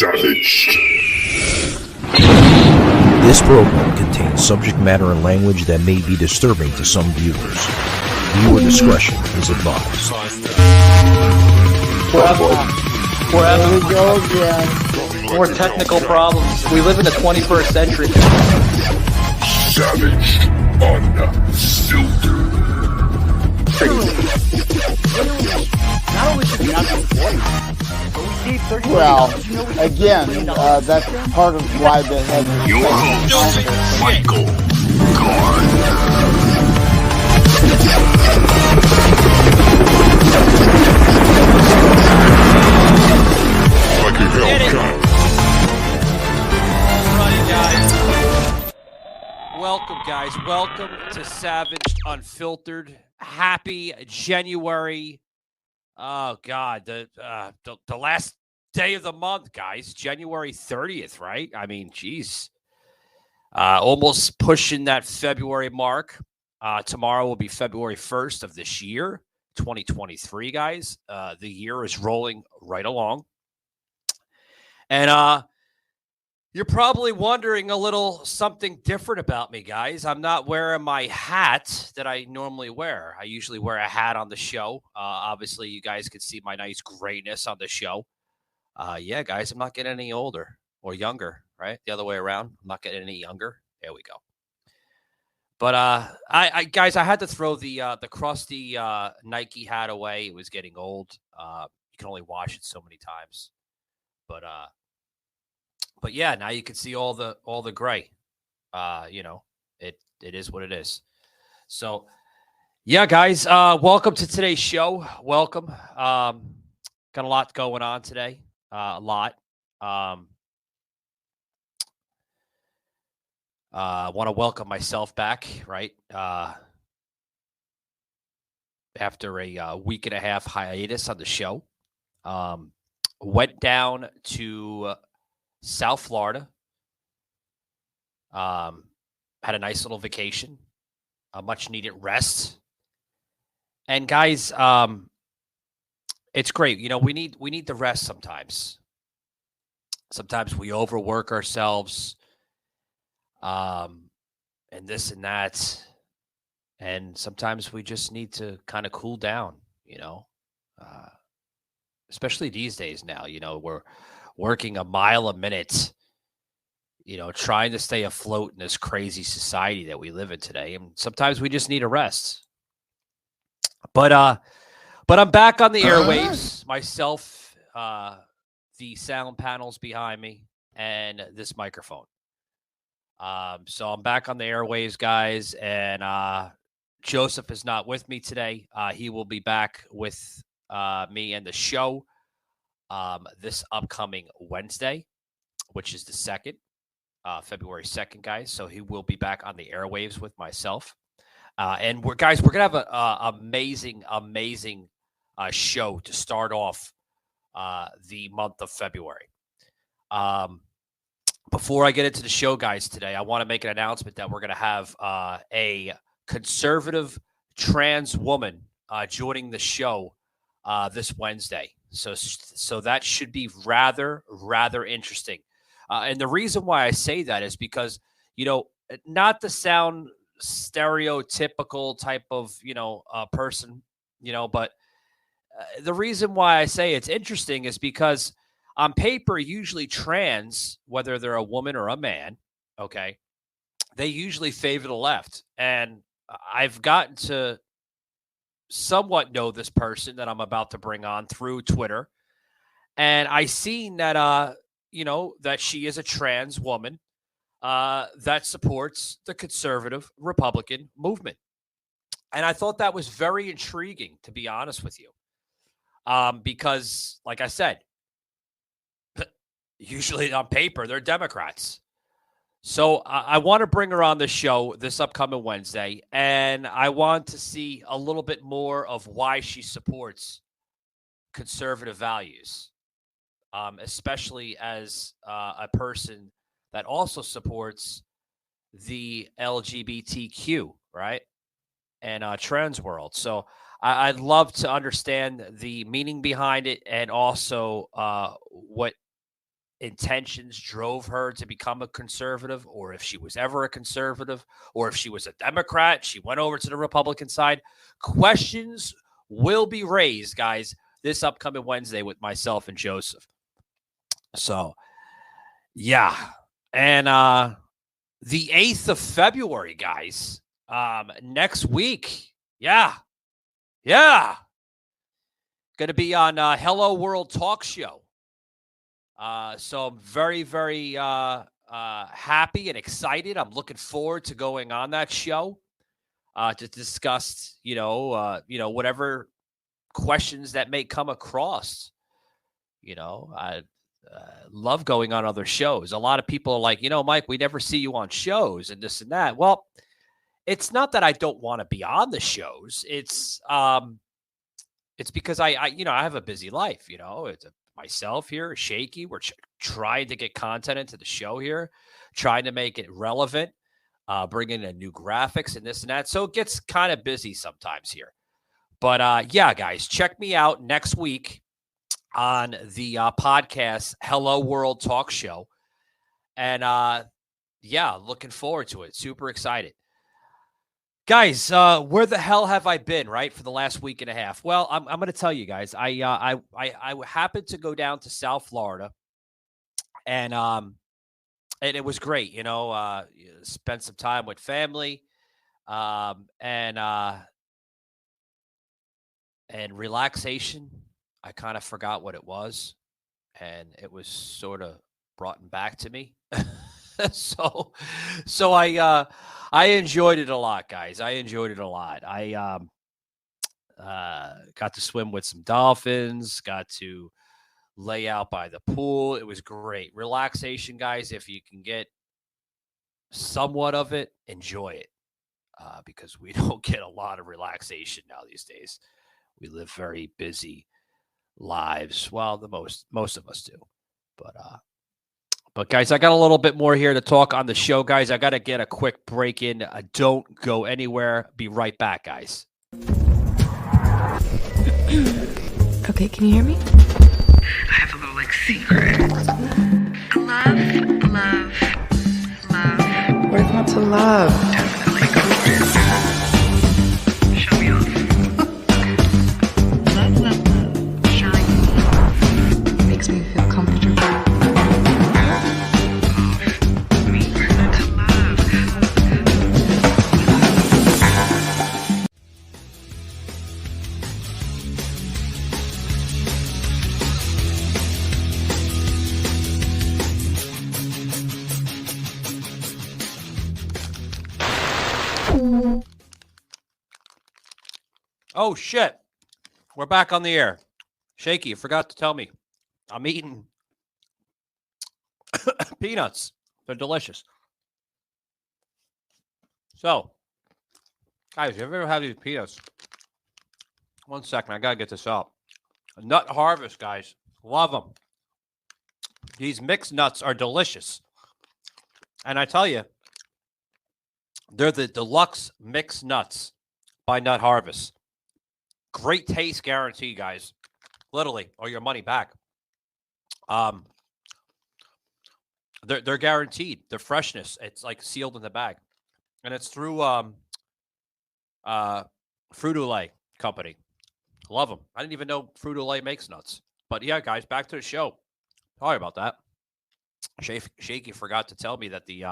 Savaged. This program contains subject matter and language that may be disturbing to some viewers. Viewer discretion is advised. There we go again. More technical problems. We live in the 21st century. Savaged. Unfiltered. Not only should we not be important, but we need 30 Well, again, that's part of why they had Your host, Michael Gardner. Like a Hellcat. Alrighty, guys. Welcome, guys. Welcome to Savaged Unfiltered. Happy January. Oh, God. The last day of the month, guys. January 30th, right? I mean, geez. Almost pushing that February mark. Tomorrow will be February 1st of this year, 2023, guys. The year is rolling right along. And you're probably wondering a little something different about me, guys. I'm not wearing my hat that I normally wear. I usually wear a hat on the show. Obviously, you guys can see my nice grayness on the show. Yeah, guys, I'm not getting any older or younger, right? The other way around. I'm not getting any younger. There we go. But I guys, I had to throw the crusty Nike hat away. It was getting old. You can only wash it so many times. But yeah, now you can see all the gray. It is what it is. So yeah, guys, welcome to today's show. Welcome. Got a lot going on today. A lot. I want to welcome myself back, right? After a week and a half hiatus on the show. Went down to South Florida. Had a nice little vacation, a much needed rest. And guys, it's great. You know, we need the rest sometimes. Sometimes we overwork ourselves, and this and that. And sometimes we just need to kind of cool down, especially these days now. We're working a mile a minute, trying to stay afloat in this crazy society that we live in today. And sometimes we just need a rest. But I'm back on the airwaves, myself, the sound panels behind me, and this microphone. So I'm back on the airwaves, guys, and Joseph is not with me today. He will be back with me and the show this upcoming Wednesday, which is the 2nd, February 2nd, guys. So he will be back on the airwaves with myself. And we're going to have an amazing show to start off the month of February. Before I get into the show, guys, today, I want to make an announcement that we're going to have a conservative trans woman joining the show this Wednesday. So that should be rather interesting. And the reason why I say that is because, not to sound stereotypical type of, person, but the reason why I say it's interesting is because on paper, usually trans, whether they're a woman or a man, okay, they usually favor the left. And I've gotten to somewhat know this person that I'm about to bring on through Twitter. And I seen that, that she is a trans woman that supports the conservative Republican movement. And I thought that was very intriguing, to be honest with you. Because, like I said, usually on paper, they're Democrats. So I want to bring her on the show this upcoming Wednesday, and I want to see a little bit more of why she supports conservative values, especially as a person that also supports the LGBTQ, right, and trans world. So I'd love to understand the meaning behind it and also what intentions drove her to become a conservative, or if she was ever a conservative, or if she was a Democrat, she went over to the Republican side. Questions will be raised, guys, this upcoming Wednesday with myself and Joseph. So, yeah. And the 8th of February, guys, next week. Yeah. Going to be on Hello World Talk Show. So I'm very, very happy and excited. I'm looking forward to going on that show to discuss, whatever questions that may come across. I love going on other shows. A lot of people are like, Mike, we never see you on shows and this and that. Well, it's not that I don't want to be on the shows. It's because I have a busy life. It's myself here, Shaky. We're trying to get content into the show here, trying to make it relevant, bringing in new graphics and this and that. So it gets kind of busy sometimes here. But yeah, guys, check me out next week on the podcast Hello World Talk Show. And yeah, looking forward to it. Super excited. Guys, where the hell have I been, right, for the last week and a half? Well, I'm going to tell you guys. I happened to go down to South Florida, and it was great. Spent some time with family, and relaxation. I kind of forgot what it was, and it was sort of brought back to me. So I enjoyed it a lot, guys. I enjoyed it a lot. I got to swim with some dolphins, got to lay out by the pool. It was great. Relaxation, guys. If you can get somewhat of it, enjoy it, because we don't get a lot of relaxation now these days. We live very busy lives. Well, the most of us do. But guys, I got a little bit more here to talk on the show, guys. I got to get a quick break in. Don't go anywhere. Be right back, guys. Okay, can you hear me? I have a little secret. Love. Where's not to love? Definitely go for it. Show me off. Love. Show me. Makes me feel comfortable. Oh, shit. We're back on the air. Shaky, you forgot to tell me. I'm eating peanuts. They're delicious. So, guys, you ever had these peanuts? 1 second. I got to get this out. Nut Harvest, guys. Love them. These mixed nuts are delicious. And I tell you, they're the deluxe mixed nuts by Nut Harvest. Great taste guarantee, guys. Literally, or your money back. They're guaranteed. Their freshness, it's like sealed in the bag, and it's through Fruit-O-Lay company. Love them. I didn't even know Fruit-O-Lay makes nuts. But yeah, guys, back to the show. Sorry about that. Shaky forgot to tell me that the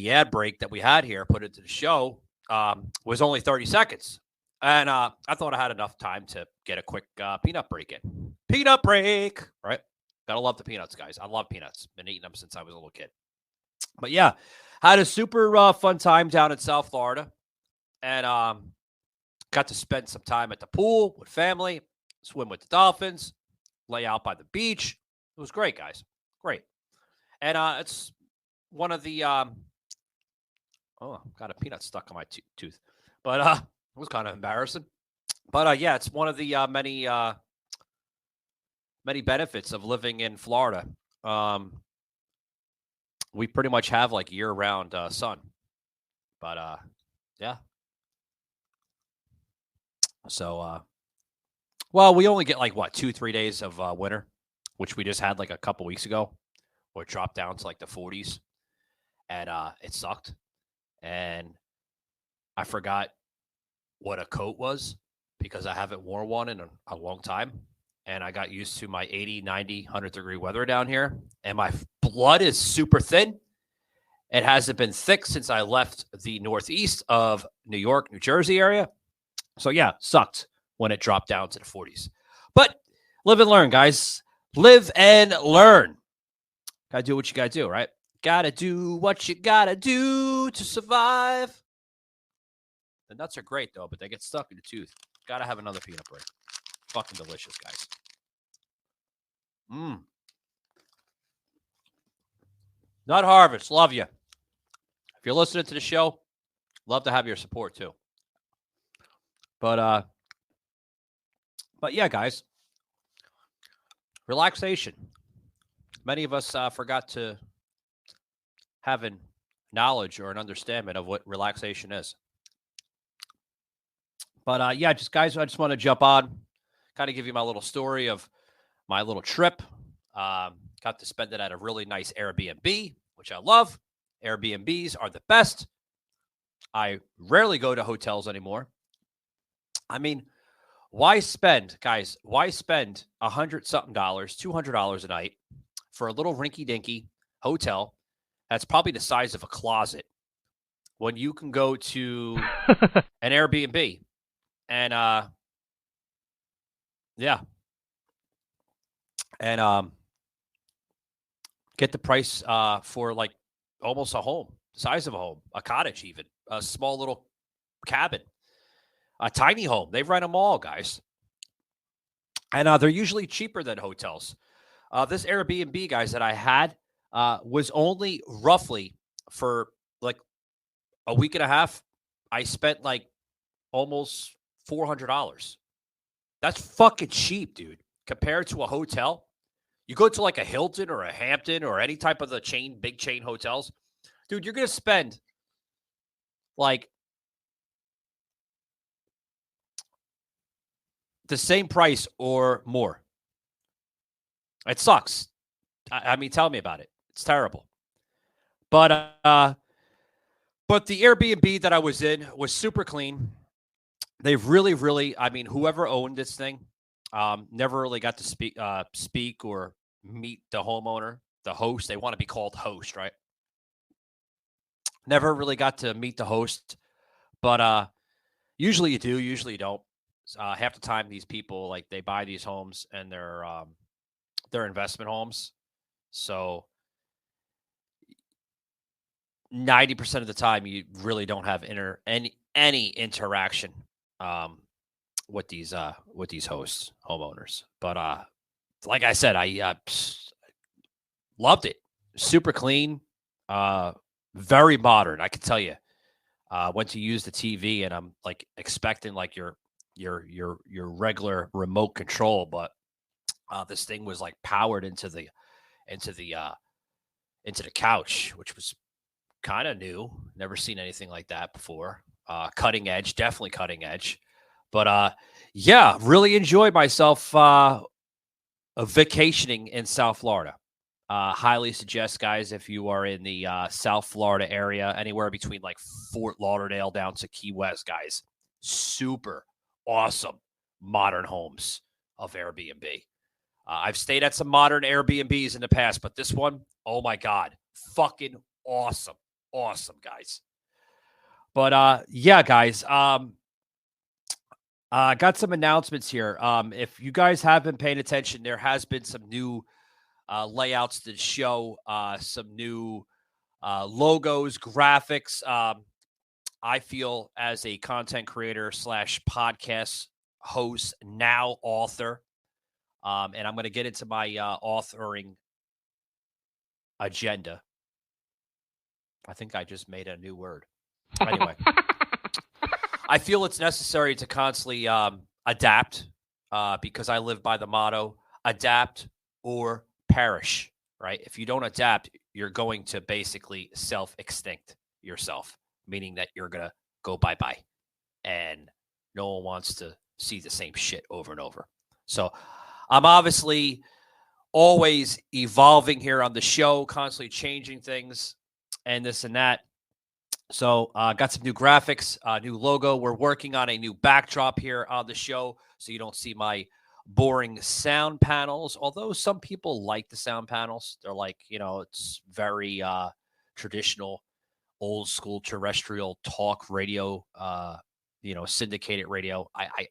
ad break that we had here put into the show was only 30 seconds. And I thought I had enough time to get a quick peanut break in. Peanut break, right? Gotta love the peanuts, guys. I love peanuts. Been eating them since I was a little kid. But yeah, had a super fun time down in South Florida. And got to spend some time at the pool with family, swim with the dolphins, lay out by the beach. It was great, guys. Great. And it's one of the... got a peanut stuck on my tooth. But... it was kind of embarrassing. But yeah, it's one of the many benefits of living in Florida. We pretty much have like year-round sun. But yeah. So, well, we only get like, 2-3 days of winter, which we just had like a couple weeks ago, where it dropped down to like the 40s, and it sucked. And I forgot what a coat was because I haven't worn one in a long time. And I got used to my 80, 90, 100-degree weather down here. And my blood is super thin. It hasn't been thick since I left the northeast of New York, New Jersey area. So, yeah, sucked when it dropped down to the 40s. But live and learn, guys. Live and learn. Gotta do what you gotta do, right? Gotta do what you gotta do to survive. The nuts are great, though, but they get stuck in the tooth. Gotta have another peanut butter. Fucking delicious, guys. Nut Harvest, love you. If you're listening to the show, love to have your support too. But yeah, guys. Relaxation. Many of us forgot to have a knowledge or an understanding of what relaxation is. But yeah, just guys, I just want to jump on, kind of give you my little story of my little trip. Got to spend it at a really nice Airbnb, which I love. Airbnbs are the best. I rarely go to hotels anymore. I mean, why spend, guys, $100-something, $200 a night for a little rinky-dinky hotel that's probably the size of a closet when you can go to an Airbnb and, yeah, and get the price for like almost a home, size of a home, a cottage even, a small little cabin, a tiny home. They rent them all, guys. And they're usually cheaper than hotels. This Airbnb, guys, that I had was only roughly for like a week and a half. I spent like almost $400. That's fucking cheap, dude, compared to a hotel. You go to like a Hilton or a Hampton or any type of the chain, big chain hotels, dude, you're going to spend like the same price or more. It sucks. I mean, tell me about it. It's terrible. But the Airbnb that I was in was super clean. They've really, I mean, whoever owned this thing never really got to speak or meet the homeowner, the host. They want to be called host, right? Never really got to meet the host, but usually you do, usually you don't. Half the time, these people like they buy these homes and they're investment homes, so 90% of the time you really don't have any interaction with these hosts, homeowners. But like I said, I loved it. Super clean, very modern. I can tell you. Went to use the TV and I'm like expecting like your regular remote control, but this thing was like powered into the couch, which was kind of new. Never seen anything like that before. Cutting edge, definitely cutting edge. But yeah, really enjoyed myself vacationing in South Florida. Highly suggest, guys, if you are in the South Florida area, anywhere between like Fort Lauderdale down to Key West, guys, super awesome modern homes of Airbnb. I've stayed at some modern Airbnbs in the past, but this one, oh my God, fucking awesome. Awesome, guys. But yeah, guys, got some announcements here. If you guys have been paying attention, there has been some new layouts to the show, some new logos, graphics. I feel as a content creator / podcast host, now author, and I'm going to get into my authoring agenda. I think I just made a new word. Anyway, I feel it's necessary to constantly adapt because I live by the motto, adapt or perish, right? If you don't adapt, you're going to basically self-extinct yourself, meaning that you're going to go bye-bye. And no one wants to see the same shit over and over. So I'm obviously always evolving here on the show, constantly changing things and this and that. So got some new graphics, new logo. We're working on a new backdrop here on the show, so you don't see my boring sound panels. Although some people like the sound panels, they're like, it's very traditional, old school terrestrial talk radio, syndicated radio. I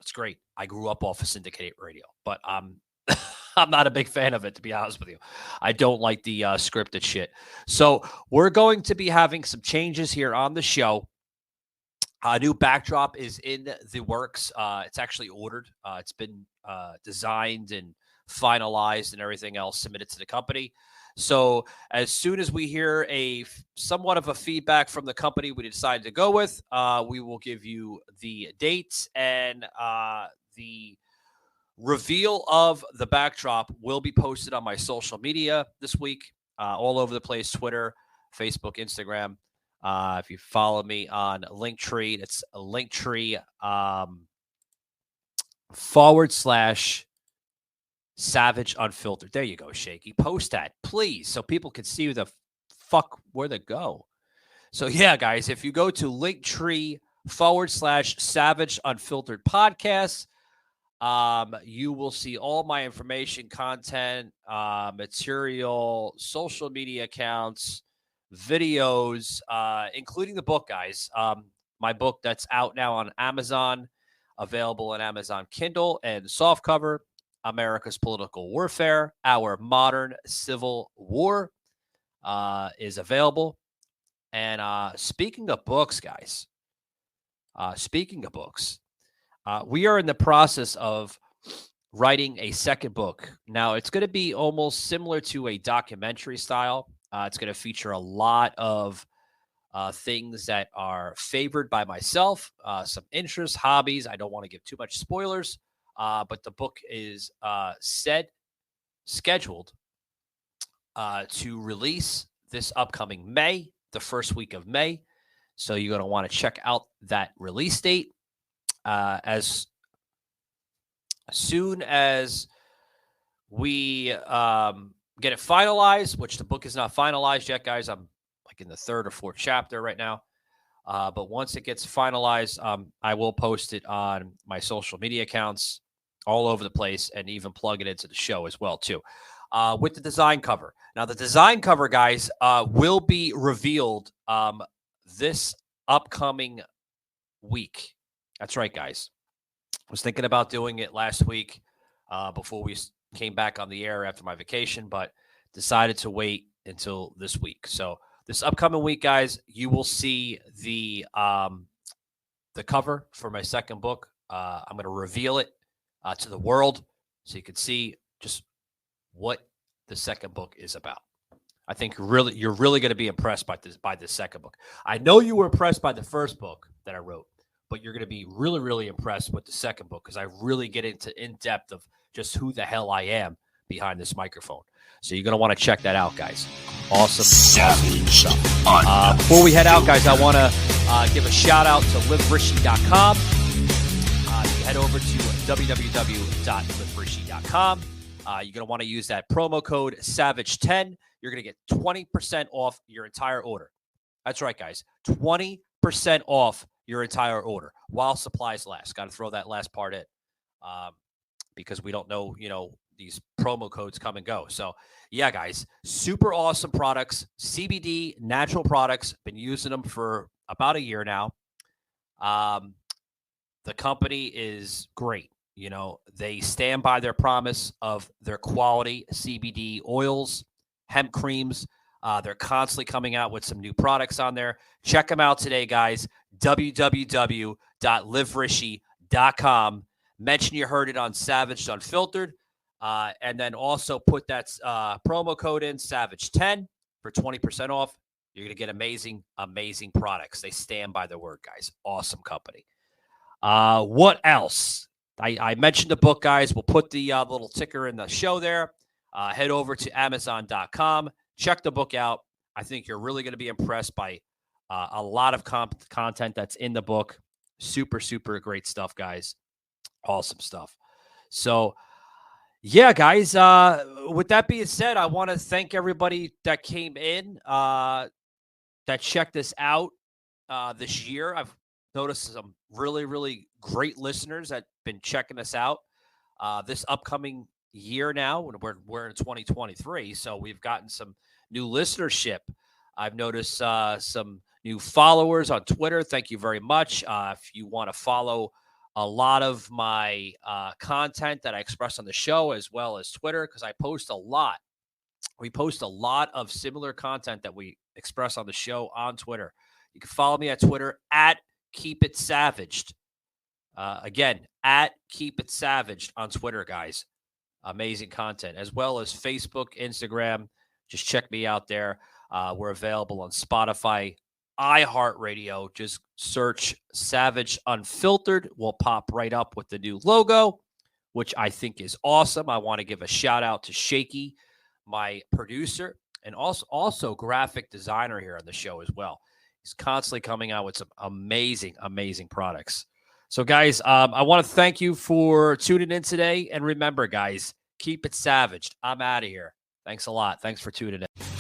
it's great. I grew up off of syndicated radio, but I'm not a big fan of it, to be honest with you. I don't like the scripted shit. So we're going to be having some changes here on the show. A new backdrop is in the works. It's actually ordered. It's been designed and finalized and everything else submitted to the company. So as soon as we hear somewhat of a feedback from the company we decided to go with, we will give you the dates, and the reveal of the backdrop will be posted on my social media this week, all over the place: Twitter, Facebook, Instagram. If you follow me on Linktree, it's a Linktree / Savage Unfiltered. There you go, Shaky. Post that, please, so people can see where they go. So yeah, guys, if you go to Linktree / Savage Unfiltered podcast, you will see all my information, content, material, social media accounts, videos, including the book, guys. My book that's out now on Amazon, available on Amazon Kindle and softcover, America's Political Warfare, Our Modern Civil War, is available. And speaking of books, guys, we are in the process of writing a second book. Now, it's going to be almost similar to a documentary style. It's going to feature a lot of things that are favored by myself, some interests, hobbies. I don't want to give too much spoilers, but the book is scheduled to release this upcoming May, the first week of May. So you're going to want to check out that release date. As soon as we get it finalized, which the book is not finalized yet, guys. I'm like in the 3rd or 4th chapter right now. But once it gets finalized, I will post it on my social media accounts all over the place, and even plug it into the show as well, too. With the design cover. Now, the design cover, guys, will be revealed this upcoming week. That's right, guys. I was thinking about doing it last week before we came back on the air after my vacation, but decided to wait until this week. So this upcoming week, guys, you will see the cover for my second book. I'm going to reveal it to the world so you can see just what the second book is about. I think you're really going to be impressed by this second book. I know you were impressed by the first book that I wrote, but you're going to be really, really impressed with the second book, because I really get into in-depth of just who the hell I am behind this microphone. So you're going to want to check that out, guys. Awesome stuff. Before we head out, guys, I want to give a shout-out to liverishy.com. You can head over to www.liverishy.com. You're going to want to use that promo code SAVAGE10. You're going to get 20% off your entire order. That's right, guys. 20% off your entire order while supplies last. Got to throw that last part in because we don't know, these promo codes come and go. So, yeah, guys, super awesome products. CBD, natural products. Been using them for about a year now. The company is great. They stand by their promise of their quality CBD oils, hemp creams. They're constantly coming out with some new products on there. Check them out today, guys. www.liverishy.com. Mention you heard it on Savage Unfiltered. And then also put that promo code in, Savage10, for 20% off. You're going to get amazing, amazing products. They stand by their word, guys. Awesome company. What else? I mentioned the book, guys. We'll put the little ticker in the show there. Head over to Amazon.com. Check the book out. I think you're really going to be impressed by a lot of content that's in the book. Super, super great stuff, guys. Awesome stuff. So, Yeah, guys. With that being said, I want to thank everybody that came in, that checked us out this year. I've noticed some really, really great listeners that been checking us out this upcoming year now. We're in 2023, so we've gotten some new listenership. I've noticed some new followers on Twitter. Thank you very much. If you want to follow a lot of my content that I express on the show as well as Twitter, because I post a lot. We post a lot of similar content that we express on the show on Twitter. You can follow me at Twitter at Keep It Savaged. Again, at Keep It Savaged on Twitter, guys. Amazing content, as well as Facebook, Instagram. Just check me out there. We're available on Spotify, iHeartRadio. Just search Savage Unfiltered. We'll pop right up with the new logo, which I think is awesome. I want to give a shout out to Shaky, my producer, and also graphic designer here on the show as well. He's constantly coming out with some amazing, amazing products. So, guys, I want to thank you for tuning in today. And remember, guys, keep it savaged. I'm out of here. Thanks a lot. Thanks for tuning in.